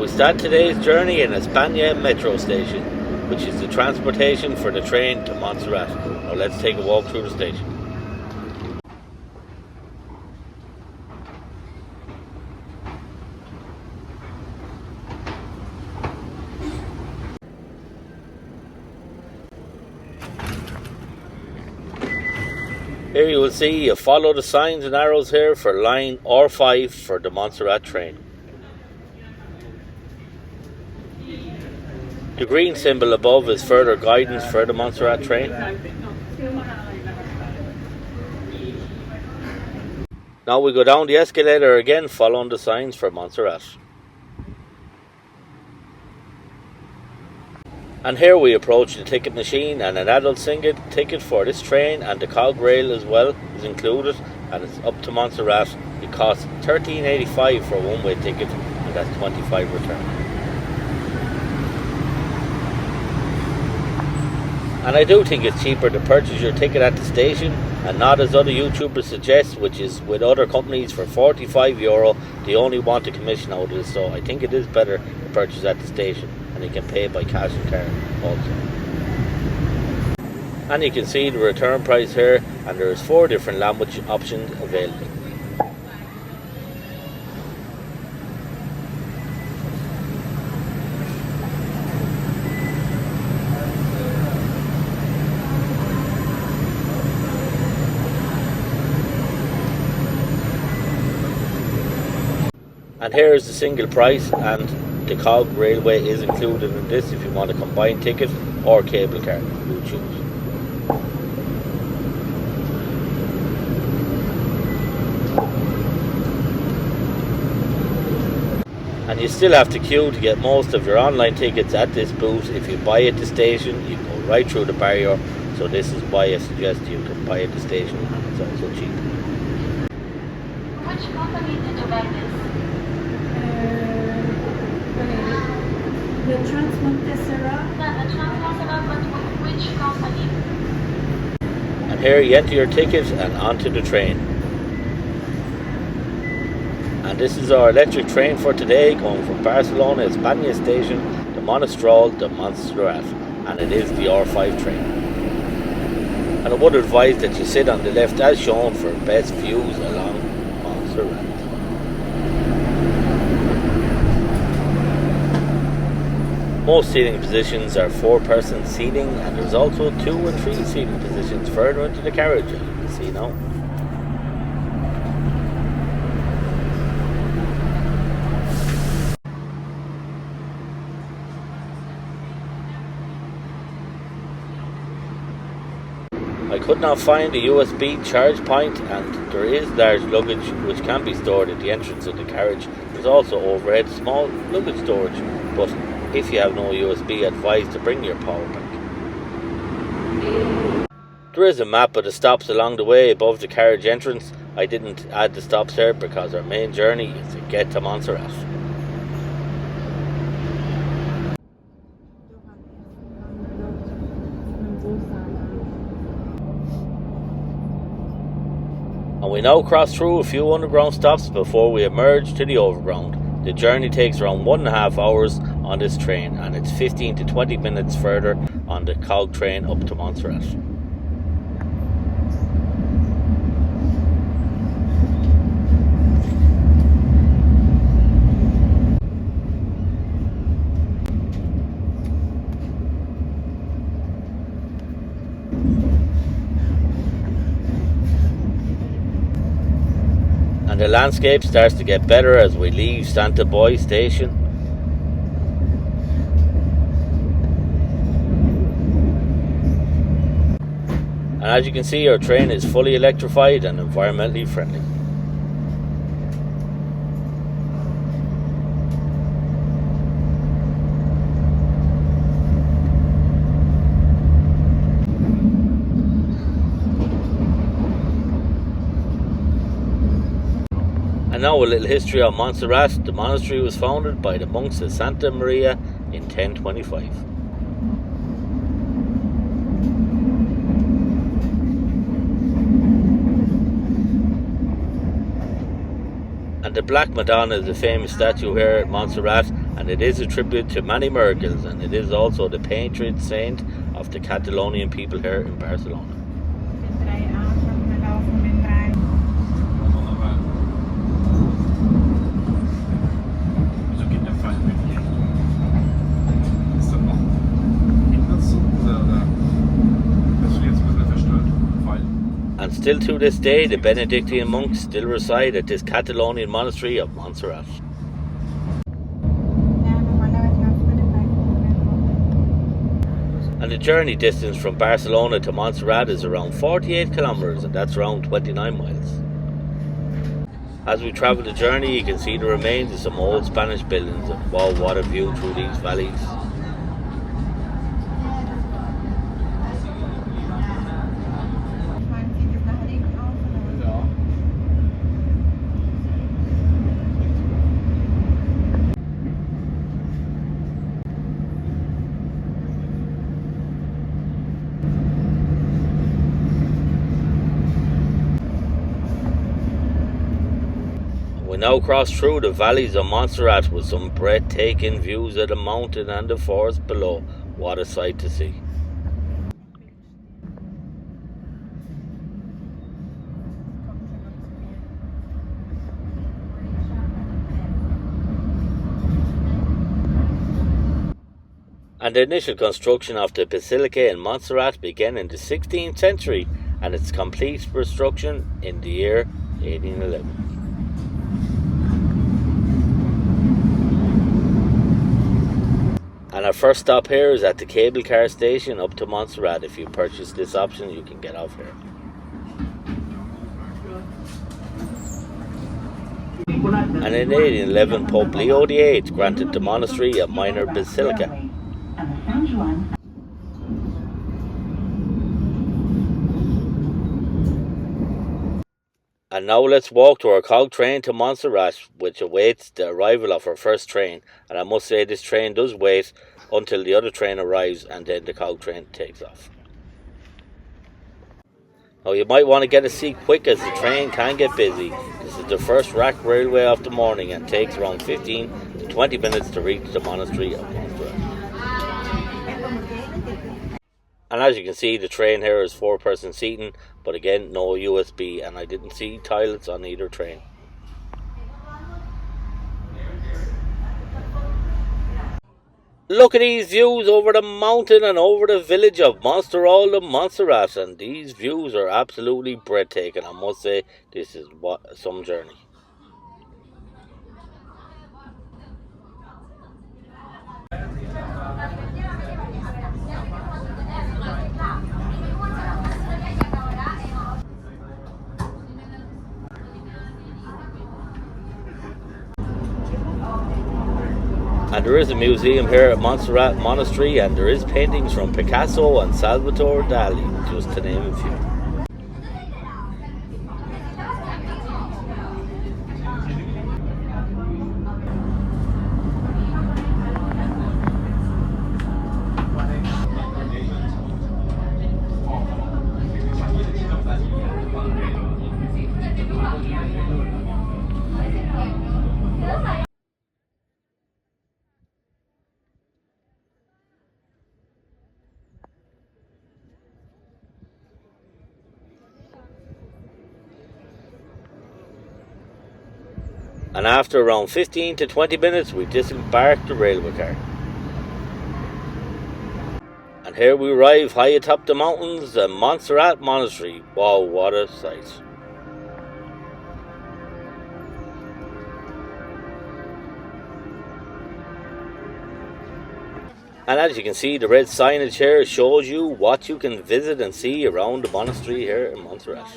we start today's journey in España metro station, which is the transportation for the train to Montserrat. Now let's take a walk through the station. Here you will see you follow the signs and arrows here for line R5 for the Montserrat train. The green symbol above is further guidance for the Montserrat train. Now we go down the escalator again following the signs for Montserrat. And here we approach the ticket machine, and an adult single ticket for this train and the cog rail as well is included, and it's up to Montserrat. It costs $13.85 for a one-way ticket, and that's $25 return. And I do think it's cheaper to purchase your ticket at the station and not as other YouTubers suggest, which is with other companies for €45. They only want a commission out of this, so I think it is better to purchase at the station, and you can pay by cash and card also. And you can see the return price here, and there's 4 different language options available. And here is the single price, and the cog railway is included in this if you want a combined ticket or cable car, you choose. And you still have to queue to get most of your online tickets at this booth. If you buy at the station, you go right through the barrier, so this is why I suggest you can buy at the station, and it's also cheap. Which company did you buy this? The Montserrat. The Montserrat, but with which company? And here you enter your ticket and onto the train. And this is our electric train for today, going from Barcelona España station to Monistrol to Montserrat, and it is the R5 train. And I would advise that you sit on the left as shown for best views along Montserrat. Most seating positions are 4-person seating, and there's also 2 and 3 seating positions further into the carriage, as you can see now. I could not find a USB charge point, and there is large luggage which can be stored at the entrance of the carriage. There's also overhead small luggage storage, but if you have no USB, advise to bring your power bank. There is a map of the stops along the way above the carriage entrance. I didn't add the stops here because our main journey is to get to Montserrat. And we now cross through a few underground stops before we emerge to the overground. The journey takes around 1.5 hours on this train, and it's 15 to 20 minutes further on the cog train up to Montserrat. And the landscape starts to get better as we leave Santa Boy station. And as you can see, our train is fully electrified and environmentally friendly. And now a little history on Montserrat. The monastery was founded by the monks of Santa Maria in 1025. And the Black Madonna is a famous statue here at Montserrat, and it is a tribute to many miracles, and it is also the patron saint of the Catalonian people here in Barcelona. And still to this day, the Benedictine monks still reside at this Catalonian monastery of Montserrat. And the journey distance from Barcelona to Montserrat is around 48 kilometers, and that's around 29 miles. As we travel the journey, you can see the remains of some old Spanish buildings and wow, what a view through these valleys. We now cross through the valleys of Montserrat with some breathtaking views of the mountain and the forest below. What a sight to see. And the initial construction of the basilica in Montserrat began in the 16th century, and its complete construction in the year 1811. And our first stop here is at the cable car station up to Montserrat. If you purchase this option, you can get off here. And in 1811, Pope Leo VIII granted the monastery a minor basilica. And now let's walk to our cog train to Montserrat, which awaits the arrival of our first train. And I must say this train does wait until the other train arrives, and then the cog train takes off. Now you might want to get a seat quick, as the train can get busy. This is the first rack railway of the morning and takes around 15 to 20 minutes to reach the monastery of Montserrat. And as you can see, the train here is 4-person seating, but again, no USB, and I didn't see toilets on either train. Look at these views over the mountain and over the village of Monistrol and Montserrat, and these views are absolutely breathtaking. I must say, this is some journey. And there is a museum here at Montserrat Monastery, and there is paintings from Picasso and Salvatore Dali, just to name a few. And after around 15 to 20 minutes, we disembarked the railway car. And here we arrive high atop the mountains at Montserrat Monastery. Wow, what a sight. And as you can see, the red signage here shows you what you can visit and see around the monastery here in Montserrat.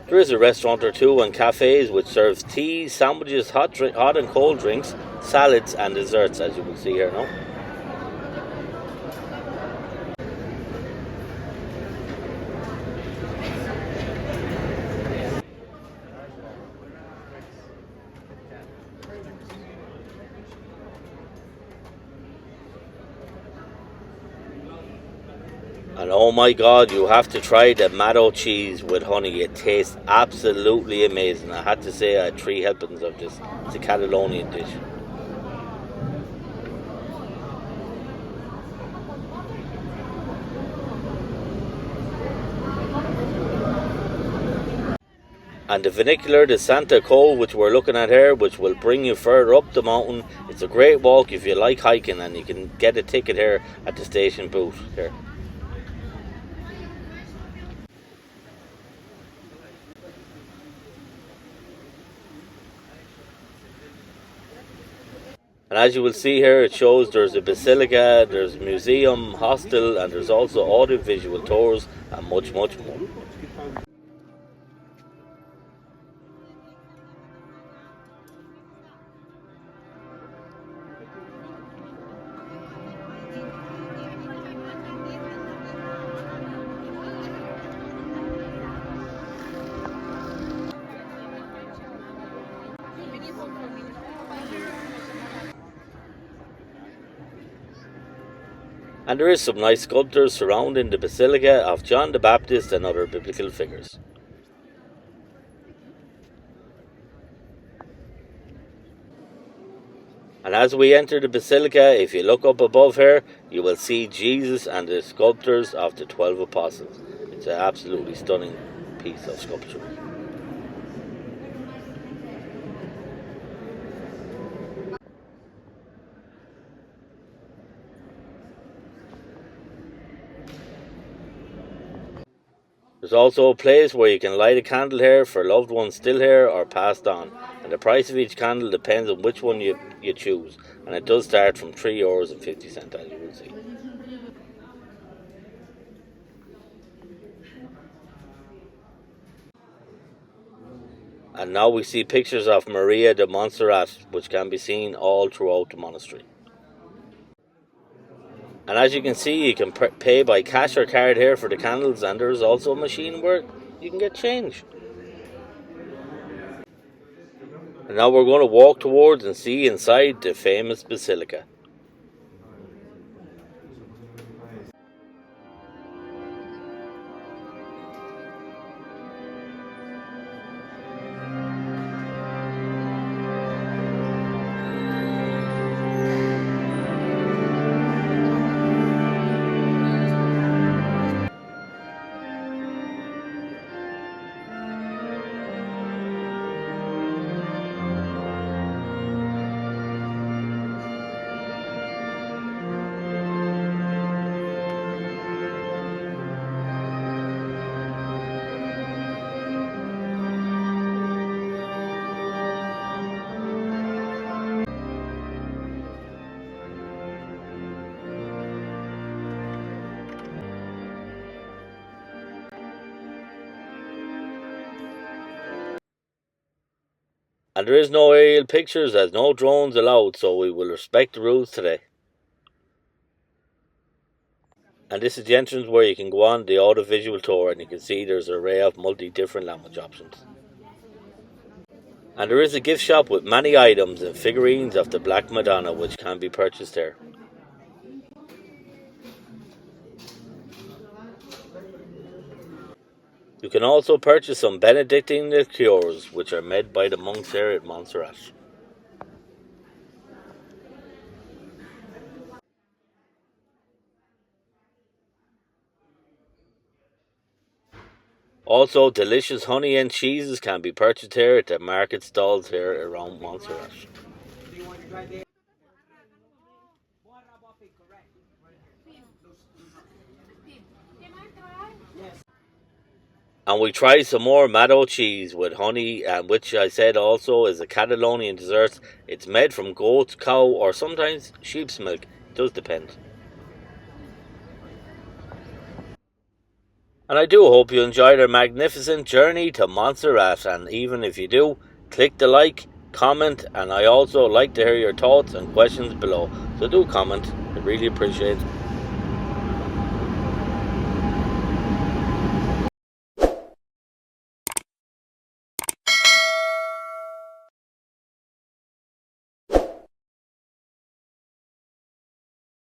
There is a restaurant or two and cafes which serves tea, sandwiches, hot and cold drinks, salads and desserts, as you will see here now. And oh my god, you have to try the matto cheese with honey. It tastes absolutely amazing. I had to say I had 3 helpings of this. It's a Catalonian dish. And the funicular, the Santa Cove, which we're looking at here, which will bring you further up the mountain. It's a great walk if you like hiking, and you can get a ticket here at the station booth here. And as you will see here, it shows there's a basilica, there's a museum, hostel, and there's also audio-visual tours and much, much more. And there is some nice sculptures surrounding the Basilica of John the Baptist and other biblical figures. And as we enter the Basilica, if you look up above here, you will see Jesus and the sculptures of the 12 Apostles. It's an absolutely stunning piece of sculpture. There's also a place where you can light a candle here for loved ones still here or passed on. And the price of each candle depends on which one you choose. And it does start from €3.50, as you will see. And now we see pictures of Maria de Montserrat, which can be seen all throughout the monastery. And as you can see, you can pay by cash or card here for the candles, and there's also a machine where you can get change. And now we're going to walk towards and see inside the famous basilica. And there is no aerial pictures as no drones allowed, so we will respect the rules today. And this is the entrance where you can go on the audio-visual tour, and you can see there's an array of different language options. And there is a gift shop with many items and figurines of the Black Madonna which can be purchased there. You can also purchase some Benedictine liqueurs, which are made by the monks here at Montserrat. Also, delicious honey and cheeses can be purchased here at the market stalls here around Montserrat. And we tried some more matto cheese with honey, and which I said also is a Catalonian dessert. It's made from goat, cow, or sometimes sheep's milk. It does depend. And I do hope you enjoyed our magnificent journey to Montserrat. And even if you do, click the like, comment, and I also like to hear your thoughts and questions below. So do comment. I really appreciate it.